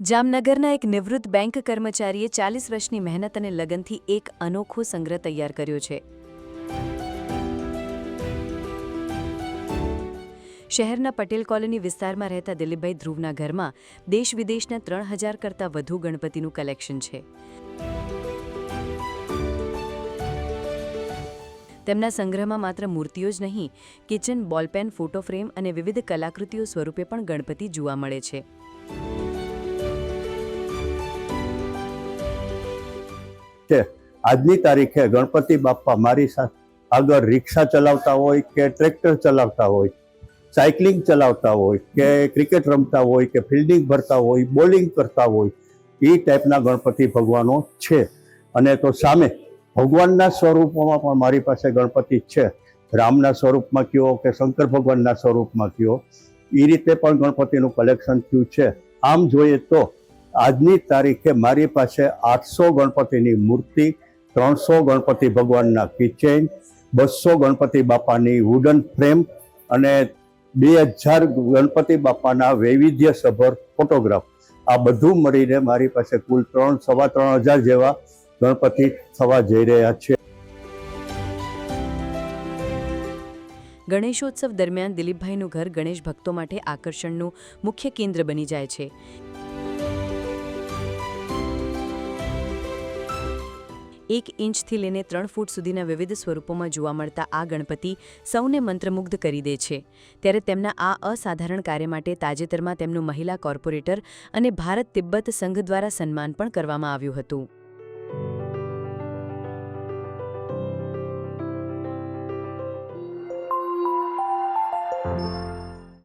જામનગરના એક નિવૃત્ત બેંક કર્મચારીએ 40 વર્ષની મહેનત અને લગનથી એક અનોખો સંગ્રહ તૈયાર કર્યો છે. શહેરના પટેલ કોલોની વિસ્તારમાં રહેતા દિલીપભાઈ ધ્રુવના ઘરમાં દેશ-વિદેશના 3000 કરતાં વધુ ગણપતિનું કલેક્શન છે. તેમના સંગ્રહમાં માત્ર મૂર્તિઓ જ નહીં, કિચન, બોલપેન, ફોટો ફ્રેમ અને વિવિધ કલાકૃતિઓ સ્વરૂપે પણ ગણપતિ જોવા મળે છે. આજની તારીખે ગણપતિ બાપ્પા મારી સાથે આગળ રિક્ષા ચલાવતા હોય કે ટ્રેક્ટર ચલાવતા હોય, સાયકલિંગ ચલાવતા હોય કે ક્રિકેટ રમતા હોય કે ફિલ્ડિંગ ભરતા હોય, બોલિંગ કરતા હોય, એ ટાઈપના ગણપતિ ભગવાનો છે. અને તો સામે ભગવાનના સ્વરૂપોમાં પણ મારી પાસે ગણપતિ છે. રામના સ્વરૂપમાં કયો કે શંકર ભગવાનના સ્વરૂપમાં કયો, એ રીતે પણ ગણપતિનું કલેક્શન થયું છે. આમ જોઈએ તો આજની તારીખે મારી પાસે 800 ગણપતિની મૂર્તિ, 300 ગણપતિ ભગવાનના કિચેન, 200 ગણપતિ બાપાની વુડન ફ્રેમ અને 2000 ગણપતિ બાપાના વૈવિધ્યસભર ફોટોગ્રાફ, આ બધું મળીને મારી પાસે કુલ 3,000 જેવા ગણપતિ થવા જઈ રહ્યા છે. ગણેશોત્સવ દરમિયાન દિલીપભાઈનું ઘર ગણેશ ભક્તો માટે આકર્ષણનું મુખ્ય કેન્દ્ર બની જાય છે. 1 ઇંચથી લઈને 3 ફૂટ સુધીના વિવિધ સ્વરૂપોમાં જોવા મળતા આ ગણપતિ સૌને મંત્રમુગ્ધ કરી દે છે. ત્યારે તેમના આ અસાધારણ કાર્ય માટે તાજેતરમાં તેમનું મહિલા કોર્પોરેટર અને ભારત તિબ્બત સંઘ દ્વારા સન્માન પણ કરવામાં આવ્યું હતું.